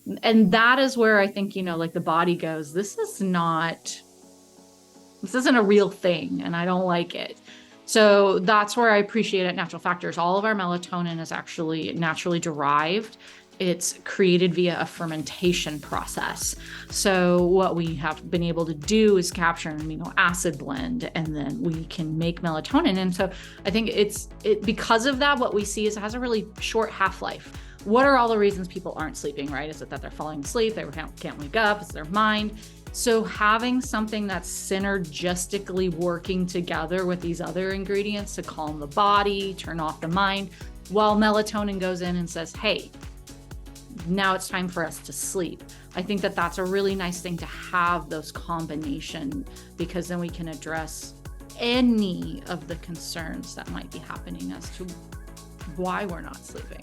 And that is where I think, like the body goes, this isn't a real thing and I don't like it. So that's where I appreciate at Natural Factors. All of our melatonin is actually naturally derived. It's created via a fermentation process. So what we have been able to do is capture an amino acid blend, and then we can make melatonin. And so I think because of that, what we see is it has a really short half-life. What are all the reasons people aren't sleeping, right? Is it that they're falling asleep, they can't wake up, it's their mind? So having something that's synergistically working together with these other ingredients to calm the body, turn off the mind, while melatonin goes in and says, hey, now it's time for us to sleep. I think that that's a really nice thing to have those combination, because then we can address any of the concerns that might be happening as to why we're not sleeping.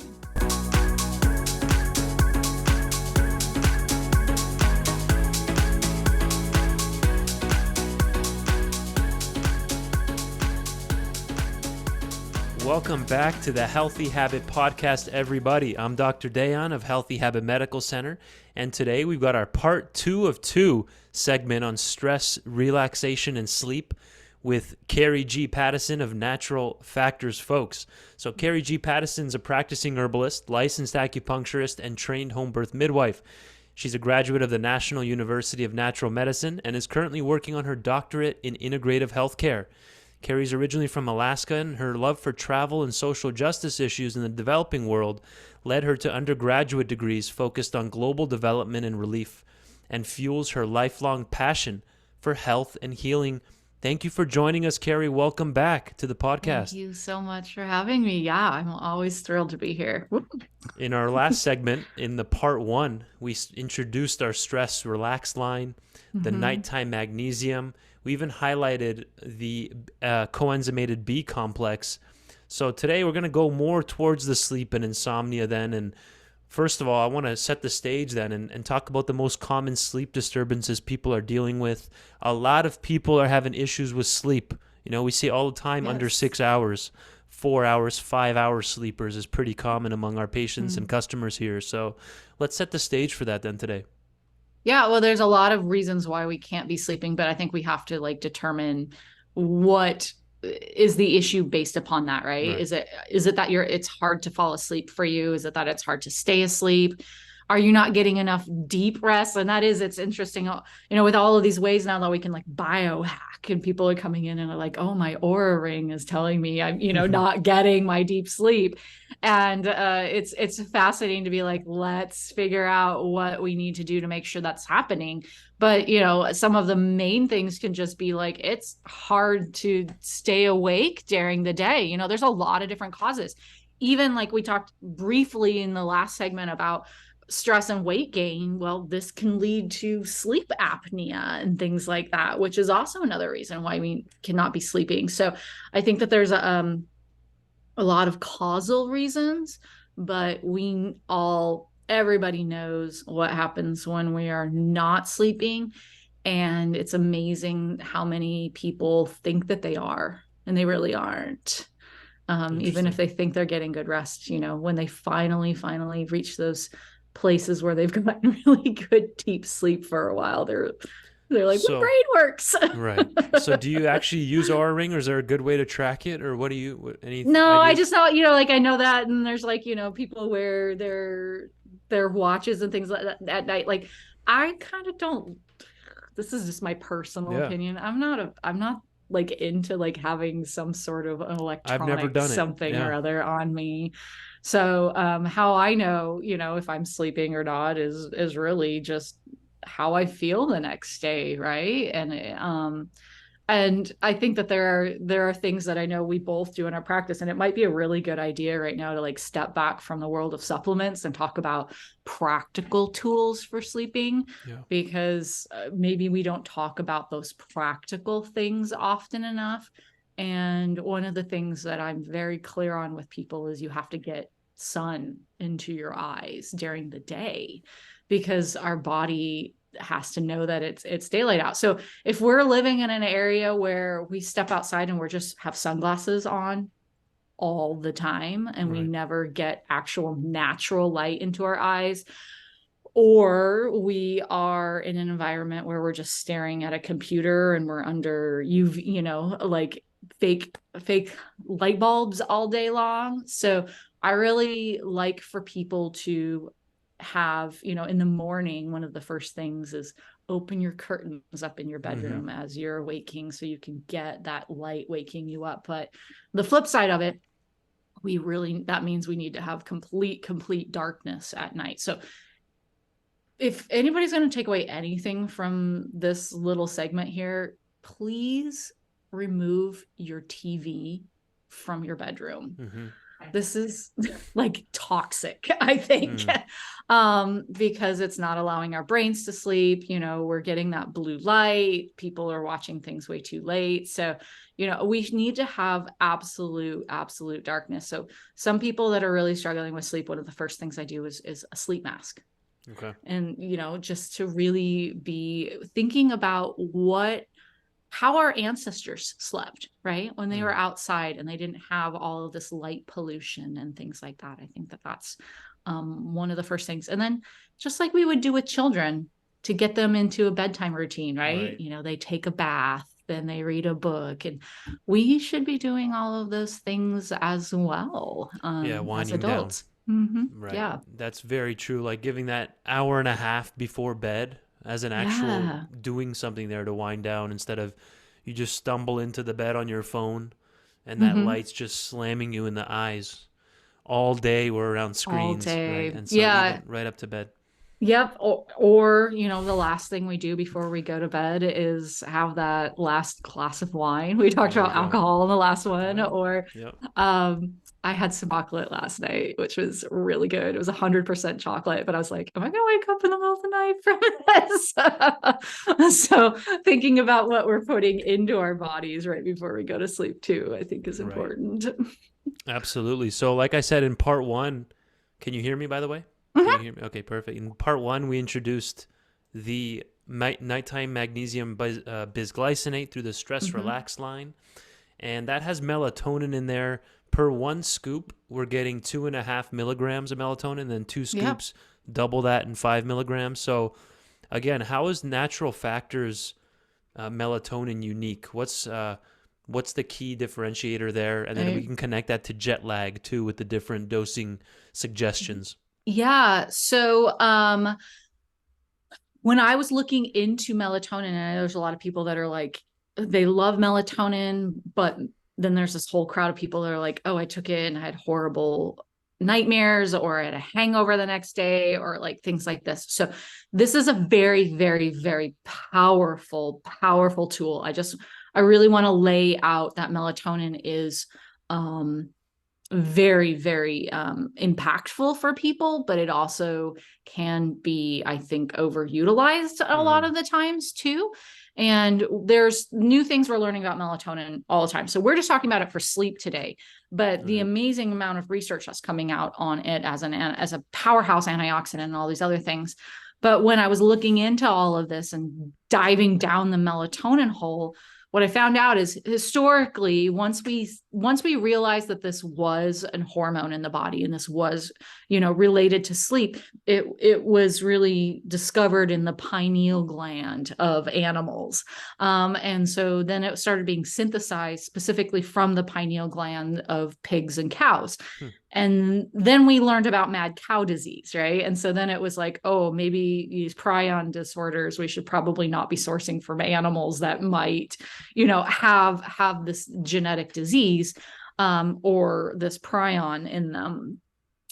Welcome back to the Healthy Habit Podcast, everybody. I'm Dr. Dayan of Healthy Habit Medical Center, and today we've got our part 2 of 2 segment on stress, relaxation, and sleep with Carrie G. Pattison of Natural Factors, folks. So Carrie G. Pattison is a practicing herbalist, licensed acupuncturist, and trained home birth midwife. She's a graduate of the National University of Natural Medicine and is currently working on her doctorate in integrative healthcare. Carrie's originally from Alaska, and her love for travel and social justice issues in the developing world led her to undergraduate degrees focused on global development and relief, and fuels her lifelong passion for health and healing. Thank you for joining us, Carrie. Welcome back to the podcast. Thank you so much for having me. Yeah, I'm always thrilled to be here. In our last segment, in the part 1, we introduced our stress relax line, the Nighttime Magnesium. We even highlighted the coenzymated B complex. So today we're going to go more towards the sleep and insomnia then. And first of all, I want to set the stage then and talk about the most common sleep disturbances people are dealing with. A lot of people are having issues with sleep. You know, we see all the time under 6 hours, 4 hours, 5 hour sleepers is pretty common among our patients and customers here. So let's set the stage for that then today. Yeah, well, there's a lot of reasons why we can't be sleeping, but I think we have to determine what is the issue based upon that, right? Is it that it's hard to fall asleep for you? Is it that it's hard to stay asleep? Are you not getting enough deep rest? And it's interesting, with all of these ways now that we can biohack, and people are coming in and are like, oh, my Oura ring is telling me I'm, not getting my deep sleep. And it's fascinating to be like, let's figure out what we need to do to make sure that's happening. But, some of the main things can just be it's hard to stay awake during the day. There's a lot of different causes. Even we talked briefly in the last segment about stress and weight gain. Well, this can lead to sleep apnea and things like that, which is also another reason why we cannot be sleeping. So I think that there's a lot of causal reasons, but everybody knows what happens when we are not sleeping. And it's amazing how many people think that they are, and they really aren't. Even if they think they're getting good rest, when they finally reach those places where they've gotten really good deep sleep for a while, they're like, my brain works. Right. So do you actually use Oura Ring, or is there a good way to track it, or No, ideas? I just know, I know that, and there's people wear their watches and things like that at night. I kind of don't. This is just my personal opinion. I'm not into having some sort of an electronic I've never done something or other on me. So how I know, if I'm sleeping or not is really just how I feel the next day, right? And I think that there are things that I know we both do in our practice, and it might be a really good idea right now to step back from the world of supplements and talk about practical tools for sleeping, because maybe we don't talk about those practical things often enough. And one of the things that I'm very clear on with people is you have to get sun into your eyes during the day, because our body has to know that it's daylight out. So if we're living in an area where we step outside and we're just have sunglasses on all the time, and we never get actual natural light into our eyes, or we are in an environment where we're just staring at a computer and we're under UV, like fake light bulbs all day long. So I really like for people to have, in the morning, one of the first things is open your curtains up in your bedroom as you're waking so you can get that light waking you up. But the flip side of it, that means we need to have complete darkness at night. So if anybody's going to take away anything from this little segment here, please remove your TV from your bedroom. This is like toxic, I think, because it's not allowing our brains to sleep. We're getting that blue light. People are watching things way too late. So, we need to have absolute darkness. So some people that are really struggling with sleep, one of the first things I do is a sleep mask. Okay. And, just to really be thinking about how our ancestors slept, right? When they were outside and they didn't have all of this light pollution and things like that. I think that's one of the first things. And then just like we would do with children to get them into a bedtime routine, right? They take a bath, then they read a book, and we should be doing all of those things as well. Winding as adults. Down. Right. Yeah. That's very true. Like giving that hour and a half before bed as an actual doing something there to wind down, instead of you just stumble into the bed on your phone and that light's just slamming you in the eyes all day. We're around screens, all day. Right? And so even right up to bed. Yep. Or, the last thing we do before we go to bed is have that last glass of wine. We talked about alcohol in the last one. Or I had some chocolate last night, which was really good. It was 100% chocolate, but I was like, am I going to wake up in the middle of the night from this? So thinking about what we're putting into our bodies right before we go to sleep too, I think is important. Absolutely. So like I said, in part 1, can you hear me, by the way? Can you hear me? Okay, perfect. In part 1, we introduced the Nighttime Magnesium Bisglycinate through the Stress Relax line. And that has melatonin in there. Per 1 scoop, we're getting 2.5 milligrams of melatonin, then 2 scoops, double that in 5 milligrams. So again, how is Natural Factors melatonin unique? What's the key differentiator there? And then we can connect that to jet lag too with the different dosing suggestions. Yeah. So when I was looking into melatonin, and I know there's a lot of people that are like, they love melatonin, but then there's this whole crowd of people that are like, oh, I took it and I had horrible nightmares, or I had a hangover the next day, or like things like this. So this is a very, very, very powerful tool. I really want to lay out that melatonin is very, very impactful for people, but it also can be, I think, overutilized a lot of the times too. And there's new things we're learning about melatonin all the time. So we're just talking about it for sleep today, but the amazing amount of research that's coming out on it as a powerhouse antioxidant and all these other things. But when I was looking into all of this and diving down the melatonin hole, what I found out is historically, once we realized that this was a hormone in the body and this was, related to sleep, it was really discovered in the pineal gland of animals. And so then it started being synthesized specifically from the pineal gland of pigs and cows. And then we learned about mad cow disease, right? And so then it was like, oh, maybe these prion disorders, we should probably not be sourcing from animals that might, have this genetic disease or this prion in them.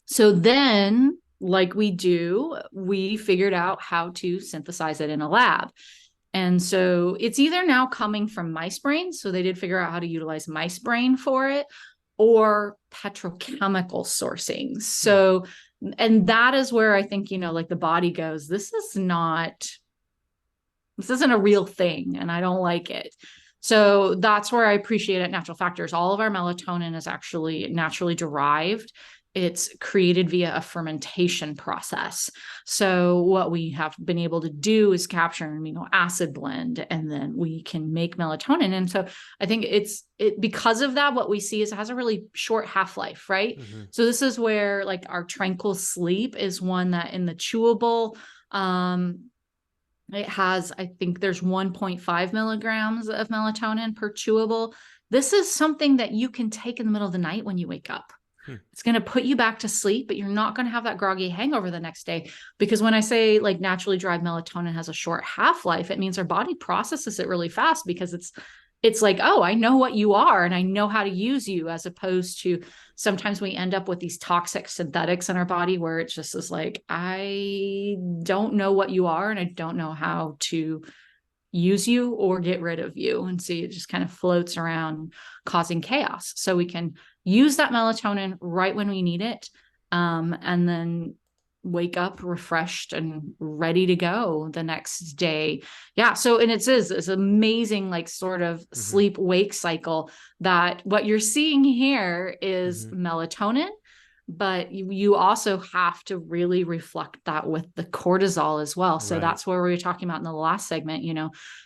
So then, like we figured out how to synthesize it in a lab. And so it's either now coming from mice brains, so they did figure out how to utilize mice brain for it, or petrochemical sourcing. So, and that is where I think, like the body goes, this isn't a real thing, and I don't like it. So that's where I appreciate it. Natural Factors. All of our melatonin is actually naturally derived. It's created via a fermentation process. So what we have been able to do is capture an amino acid blend, and then we can make melatonin. And so I think because of that, what we see is it has a really short half-life, right? So this is where like our Tranquil Sleep is one that in the chewable Um, it has, I think there's 1.5 milligrams of melatonin per chewable. This is something that you can take in the middle of the night when you wake up. It's going to put you back to sleep, but you're not going to have that groggy hangover the next day. Because when I say like naturally derived melatonin has a short half-life, it means our body processes it really fast because it's like, oh, I know what you are and I know how to use you, as opposed to sometimes we end up with these toxic synthetics in our body where it's just is like, I don't know what you are and I don't know how to use you or get rid of you. And see, it just kind of floats around causing chaos. So we can use that melatonin right when we need it. And then wake up refreshed and ready to go the next day. Yeah. So, and it's amazing, like sort of sleep wake cycle that what you're seeing here is melatonin, but you also have to really reflect that with the cortisol as well. So that's what we were talking about in the last segment,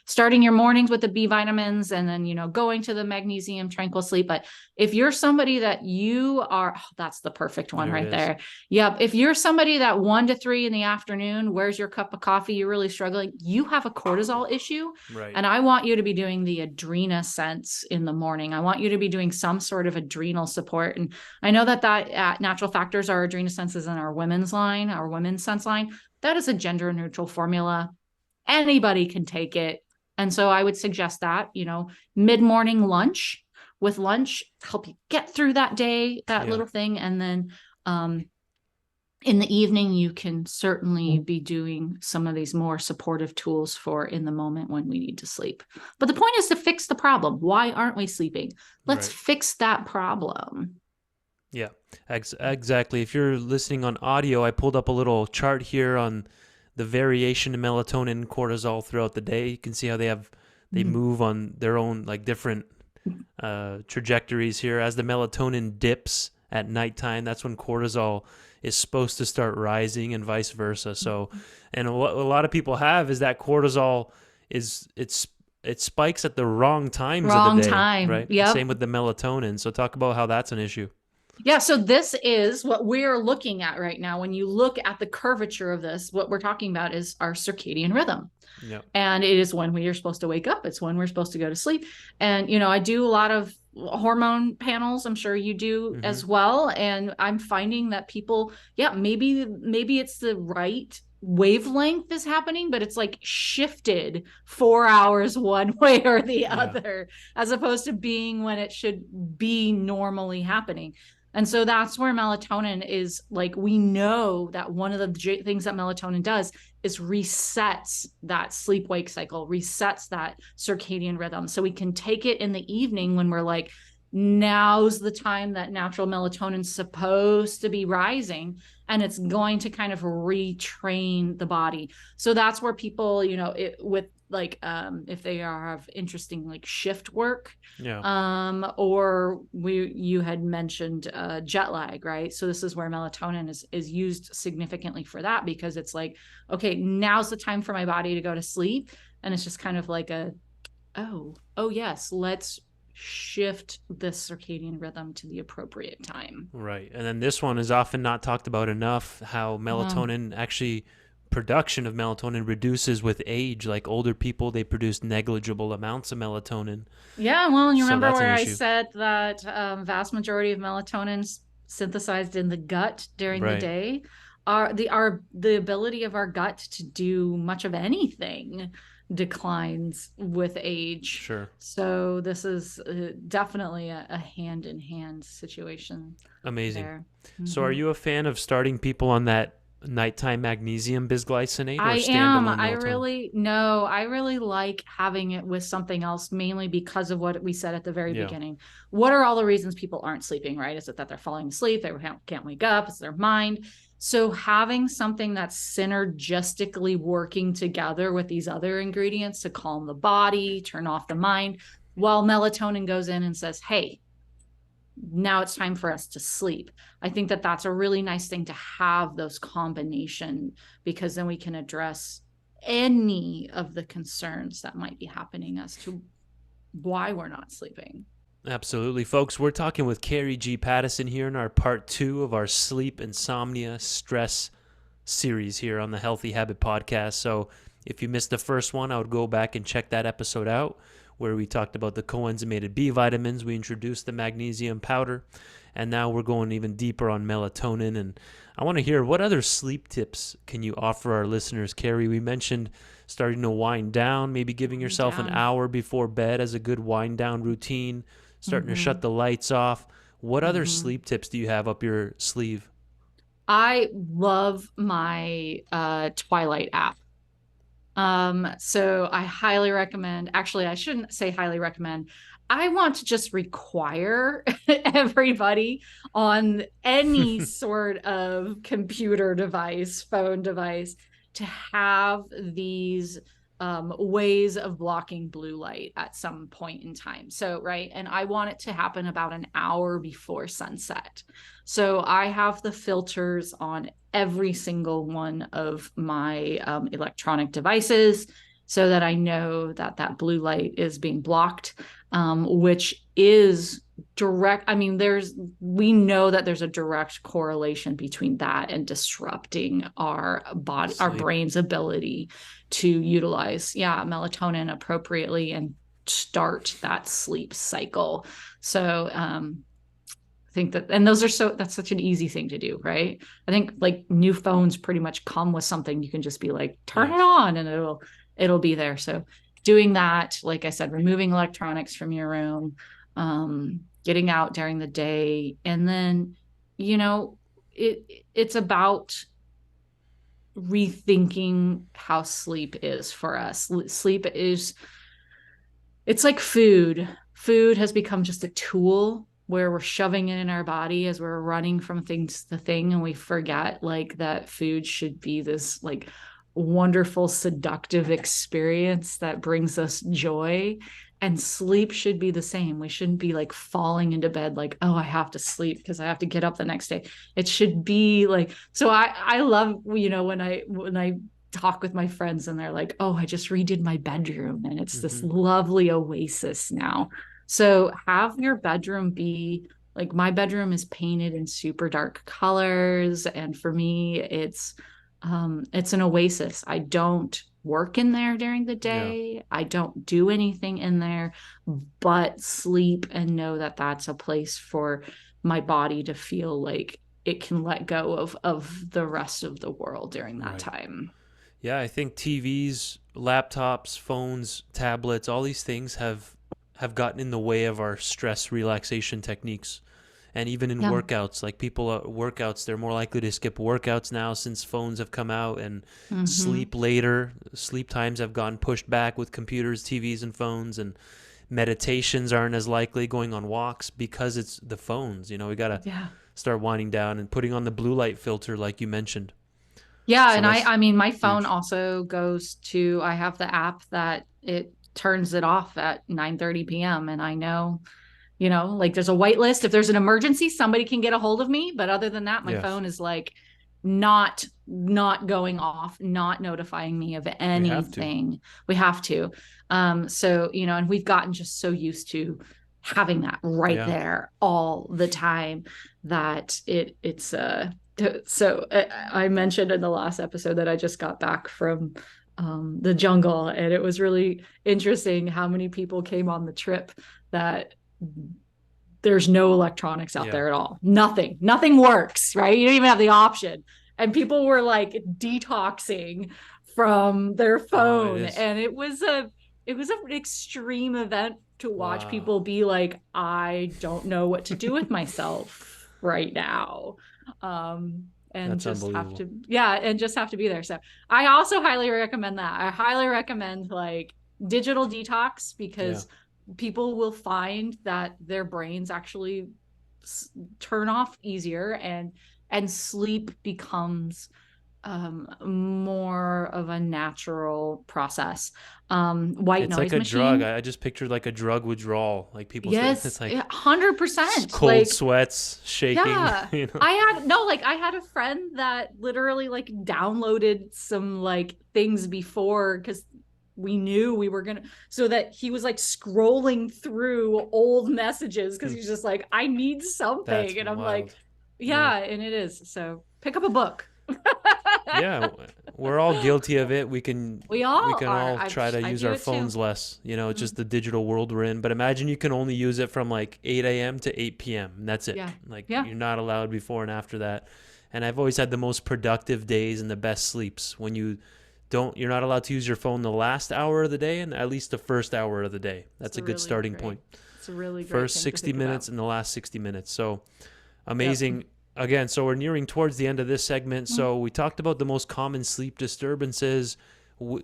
starting your mornings with the B vitamins and then, going to the magnesium tranquil sleep. But if you're somebody that you are, that's the perfect one right there. Yep. If you're somebody that 1 to 3 in the afternoon, where's your cup of coffee? You're really struggling. You have a cortisol issue. And I want you to be doing the Adrenasense in the morning. I want you to be doing some sort of adrenal support. And I know that at Natural Factors, our Adrenasense is in our women's line, our women's sense line. That is a gender neutral formula. Anybody can take it. And so I would suggest that, mid-morning lunch, with lunch, help you get through that day, that little thing. And then in the evening, you can certainly be doing some of these more supportive tools for in the moment when we need to sleep. But the point is to fix the problem. Why aren't we sleeping? Let's fix that problem. Yeah, exactly. If you're listening on audio, I pulled up a little chart here on the variation in melatonin and cortisol throughout the day. You can see how they move on their own like different trajectories here. As the melatonin dips at nighttime, that's when cortisol is supposed to start rising and vice versa. So, and what a lot of people have is that cortisol it spikes at the wrong times of the day, right? Yep. Same with the melatonin. So talk about how that's an issue. Yeah, so this is what we're looking at right now. When you look at the curvature of this, what we're talking about is our circadian rhythm. Yep. And it is when we are supposed to wake up. It's when we're supposed to go to sleep. And, I do a lot of hormone panels. I'm sure you do as well. And I'm finding that people, maybe it's the right wavelength is happening, but it's like shifted 4 hours one way or the other, as opposed to being when it should be normally happening. And so that's where melatonin is like, we know that one of the things that melatonin does is resets that sleep wake cycle, resets that circadian rhythm. So we can take it in the evening when we're like, now's the time that natural melatonin is supposed to be rising, and it's going to kind of retrain the body. So that's where people, with like if they have interesting like shift work, or you had mentioned jet lag, right? So this is where melatonin is used significantly for that, because it's like, okay, now's the time for my body to go to sleep, and it's just kind of like oh yes, let's shift the circadian rhythm to the appropriate time. Right. And then this one is often not talked about enough, how melatonin actually production of melatonin reduces with age. Like older people, they produce negligible amounts of melatonin. Yeah, well, and you remember where I said that vast majority of melatonin's synthesized in the gut during the day. The ability of our gut to do much of anything declines with age. Sure. So this is definitely a hand-in-hand situation. Amazing. So are you a fan of starting people on that nighttime magnesium bisglycinate? I am. I really like having it with something else, mainly because of what we said at the very beginning. What are all the reasons people aren't sleeping, right? Is it that they're falling asleep, they can't wake up, it's their mind? So having something that's synergistically working together with these other ingredients to calm the body, turn off the mind, while melatonin goes in and says, hey, now it's time for us to sleep. I think that that's a really nice thing to have those combination, because then we can address any of the concerns that might be happening as to why we're not sleeping. Absolutely. Folks, we're talking with Carrie G. Pattison here in our part 2 of our sleep, insomnia, stress series here on the Healthy Habit Podcast. So if you missed the first one, I would go back and check that episode out where we talked about the coenzymated B vitamins. We introduced the magnesium powder, and now we're going even deeper on melatonin. And I want to hear, what other sleep tips can you offer our listeners, Carrie? We mentioned starting to wind down, maybe giving yourself an hour before bed as a good wind down routine, starting to shut the lights off. What other sleep tips do you have up your sleeve? I love my Twilight app. So I highly recommend, actually, I shouldn't say highly recommend. I want to just require everybody on any sort of computer device, phone device, to have these ways of blocking blue light at some point in time. So, right. And I want it to happen about an hour before sunset. So I have the filters on every single one of my electronic devices so that I know that that blue light is being blocked, which is direct. I mean, we know that there's a direct correlation between that and disrupting our body, our brain's ability to utilize, melatonin appropriately and start that sleep cycle. So, think that, and that's such an easy thing to do, right? I think like new phones pretty much come with something you can just be like, turn it on, and it'll be there. So doing that, like I said, removing electronics from your room, getting out during the day, and then it's about rethinking how sleep is for us. Sleep it's like food. Food has become just a tool where we're shoving it in our body as we're running from thing to thing, and we forget like that food should be this like wonderful, seductive experience that brings us joy. And sleep should be the same. We shouldn't be like falling into bed like, oh, I have to sleep because I have to get up the next day. It should be like, so I love, when I talk with my friends and they're like, oh, I just redid my bedroom and it's this lovely oasis now. So have your bedroom be like, my bedroom is painted in super dark colors. And for me, it's an oasis. I don't work in there during the day. I don't do anything in there but sleep and know that that's a place for my body to feel like it can let go of the rest of the world during that time. Yeah, I think TVs, laptops, phones, tablets, all these things have gotten in the way of our stress relaxation techniques. And even in workouts, like people at workouts, they're more likely to skip workouts now since phones have come out, and sleep later. Sleep times have gone pushed back with computers, TVs, and phones, and meditations aren't as likely, going on walks, because it's the phones. We got to start winding down and putting on the blue light filter like you mentioned. Yeah, so and I mean, my phone also goes to, I have the app that it turns it off at 9:30 p.m. and I know, like there's a white list. If there's an emergency, somebody can get a hold of me. But other than that, my phone is like not going off, not notifying me of anything. We have to. So, and we've gotten just so used to having that right there all the time that it's so I mentioned in the last episode that I just got back from the jungle, and it was really interesting how many people came on the trip that there's no electronics out there at all. Nothing works, right? You don't even have the option. And people were like detoxing from their phone. And it was an extreme event to watch people be like, I don't know what to do with myself right now. And that's just have to be there. So I also highly recommend that. I highly recommend like digital detox, because people will find that their brains actually turn off easier, and sleep becomes more of a natural process. White it's noise like a machine. drug. I just pictured like a drug withdrawal. Like people say it's like 100%. Cold sweats, shaking. Yeah. I had a friend that literally like downloaded some like things before, because we knew we were gonna, so that he was like scrolling through old messages because he's just like, I need something. And I'm like, and it is. So pick up a book. Yeah, we're all guilty of it. We we all can are. all try to I use do our it too. phones less. It's Mm. just the digital world we're in. But imagine you can only use it from like 8 a.m. to 8 p.m. and that's it. Yeah. Like Yeah. you're not allowed before and after that. And I've always had the most productive days and the best sleeps when you're not allowed to use your phone the last hour of the day and at least the first hour of the day. It's That's a a good really starting great, point. it's a really great First thing to 60 think minutes about. and the last 60 minutes. So Yep. amazing. Again, so we're nearing towards the end of this segment. Mm. So we talked about the most common sleep disturbances,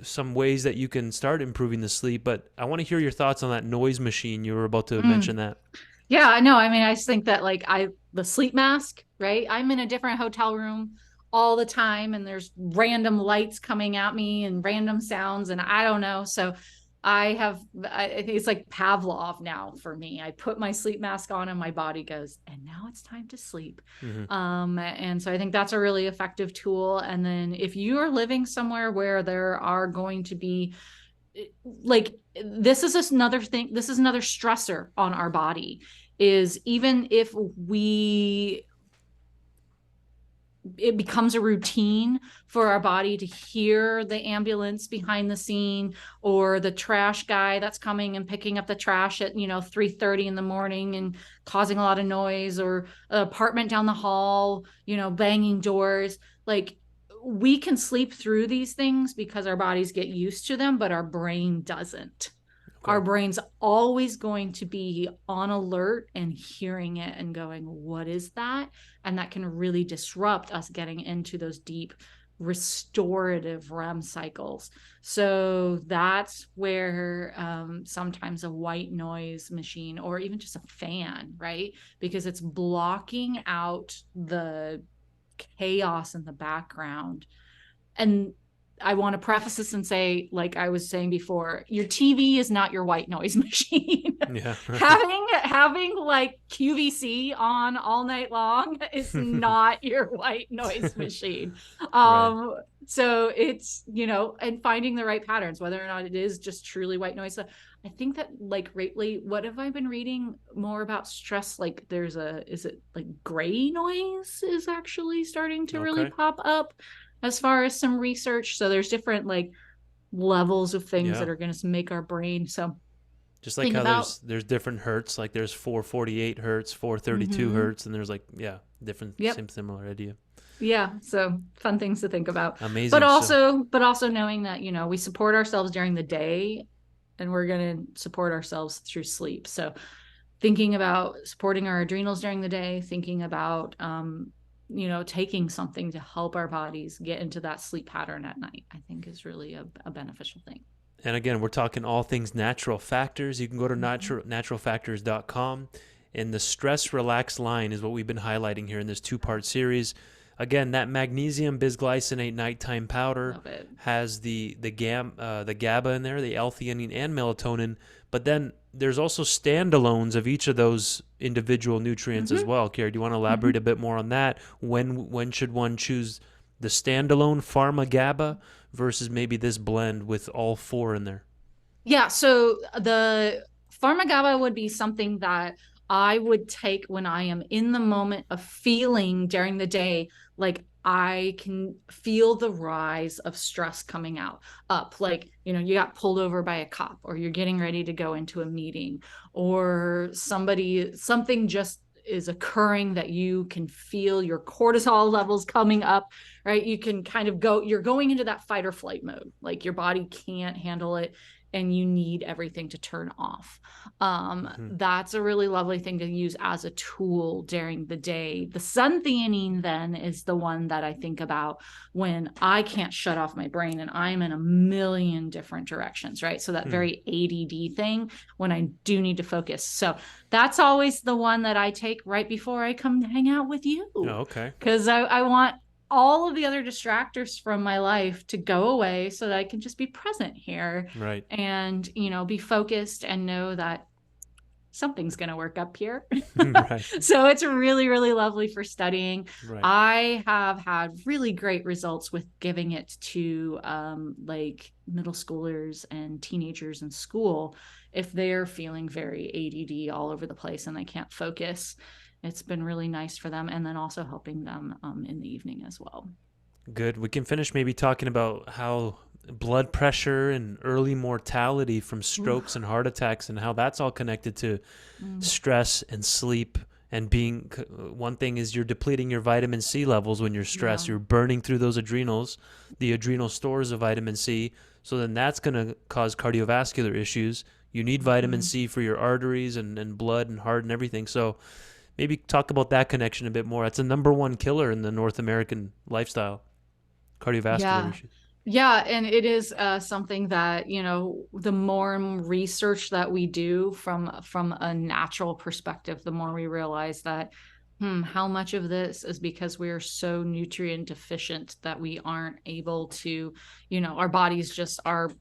some ways that you can start improving the sleep. But I want to hear your thoughts on that noise machine. You were about to Mm. mention that. Yeah, I know. I mean, I just think that like the sleep mask, right? I'm in a different hotel room all the time and there's random lights coming at me and random sounds and I don't know. So I think it's like Pavlov now for me. I put my sleep mask on and my body goes, and now it's time to sleep. Mm-hmm. And so I think that's a really effective tool. And then if you are living somewhere where there are going to be like this is another thing, this is another stressor on our body, is even if we it becomes a routine for our body to hear the ambulance behind the scene or the trash guy that's coming and picking up the trash at 3:30 in the morning and causing a lot of noise, or an apartment down the hall banging doors. Like, we can sleep through these things because our bodies get used to them, but our brain doesn't. Okay. Our brain's always going to be on alert and hearing it and going, what is that? And that can really disrupt us getting into those deep restorative REM cycles. So that's where sometimes a white noise machine or even just a fan, right? Because it's blocking out the chaos in the background. And I want to preface this and say, like I was saying before, your TV is not your white noise machine. Yeah. having like QVC on all night long is not your white noise machine. Right. So it's, and finding the right patterns, whether or not it is just truly white noise. So I think that, like, lately, what have I been reading more about stress? Like is it like gray noise is actually starting to really Okay. pop up as far as some research. So there's different like levels of things Yeah. that are going to make our brain. So Just like think how about, there's different hertz, like there's 448 hertz, 432 mm-hmm. hertz, and there's like different Yep. similar idea. Yeah, so fun things to think about. Amazing. But also knowing that, we support ourselves during the day and we're going to support ourselves through sleep. So thinking about supporting our adrenals during the day, thinking about taking something to help our bodies get into that sleep pattern at night, I think is really a beneficial thing. And again, we're talking all things natural factors. You can go to Mm-hmm. naturalfactors.com. And the stress relax line is what we've been highlighting here in this 2-part series. Again, that magnesium bisglycinate nighttime powder has the GABA in there, the L-theanine and melatonin. But then there's also standalones of each of those individual nutrients as well. Carrie, do you want to elaborate a bit more on that? When should one choose the standalone Pharma GABA versus maybe this blend with all 4 in there? Yeah, so the Pharma GABA would be something that I would take when I am in the moment of feeling during the day like I can feel the rise of stress coming up. Like, you got pulled over by a cop, or you're getting ready to go into a meeting, or something just is occurring that you can feel your cortisol levels coming up, right? You can kind of you're going into that fight or flight mode. Like, your body can't handle it and you need everything to turn off. That's a really lovely thing to use as a tool during the day. The sun-theanine then is the one that I think about when I can't shut off my brain and I'm in a million different directions, right? So that very ADD thing when I do need to focus. So that's always the one that I take right before I come hang out with you. Oh, okay. Because I want all of the other distractors from my life to go away so that I can just be present here. Right. And, be focused and know that something's going to work up here. Right. So it's really, really lovely for studying. Right. I have had really great results with giving it to like middle schoolers and teenagers in school if they're feeling very ADD all over the place and they can't focus. It's been really nice for them, and then also helping them in the evening as well. Good. We can finish maybe talking about how blood pressure and early mortality from strokes Oof. and heart attacks and how that's all connected to Mm. stress and sleep and being one thing is you're depleting your vitamin C levels when you're Yeah. stressed. You're burning through those adrenals, the adrenal stores of vitamin C. So then that's going to cause cardiovascular issues. You need vitamin Mhm. C for your arteries and blood and heart and everything. So maybe talk about that connection a bit more. That's a number one killer in the North American lifestyle, cardiovascular Yeah. issues. Yeah, and it is something that, the more research that we do from a natural perspective, the more we realize that how much of this is because we are so nutrient deficient that we aren't able to, our bodies just are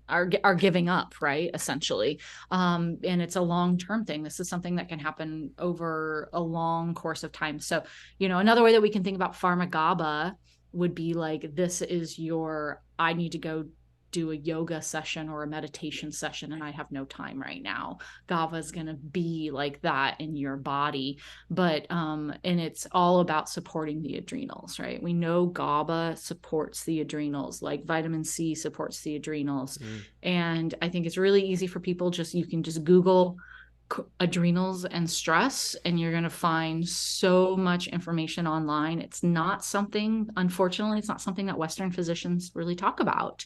giving up, right? Essentially. And it's a long-term thing. This is something that can happen over a long course of time. So, another way that we can think about Pharma GABA would be like, this is your, I need to go do a yoga session or a meditation session and I have no time right now. GABA is going to be like that in your body. But and it's all about supporting the adrenals, right? We know GABA supports the adrenals, like vitamin C supports the adrenals. Mm, And I think it's really easy for people, just you can just Google adrenals and stress and you're going to find so much information online. It's not something, unfortunately, it's not something that Western physicians really talk about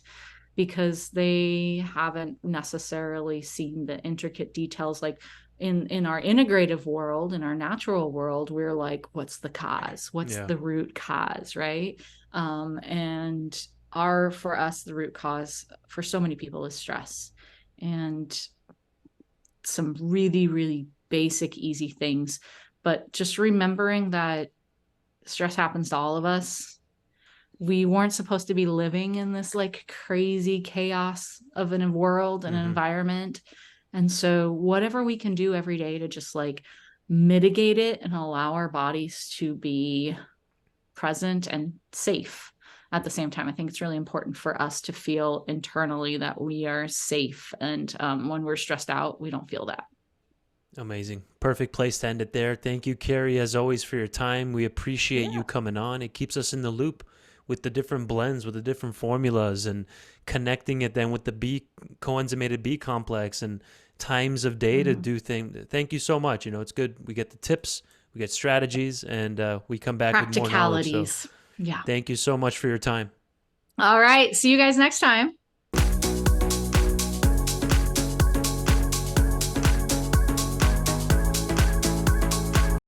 because they haven't necessarily seen the intricate details. Like in our integrative world, in our natural world, we're like, what's the cause, what's yeah. the root cause, right? And our, for us, the root cause for so many people is stress. And some really, really basic, easy things. But just remembering that stress happens to all of us. We weren't supposed to be living in this like crazy chaos of a world and an Hmm. environment. And so, whatever we can do every day to just like mitigate it and allow our bodies to be present and safe at the same time. I think it's really important for us to feel internally that we are safe. And when we're stressed out, we don't feel that. Amazing. Perfect place to end it there. Thank you, Carrie, as always, for your time. We appreciate you Yeah. coming on. It keeps us in the loop with the different blends, with the different formulas, and connecting it then with the B coenzymated B complex and times of day to Mhm. do things. Thank you so much. It's good. We get the tips, we get strategies, and we come back with more knowledge. So Practicalities. Yeah. thank you so much for your time. All right. See you guys next time.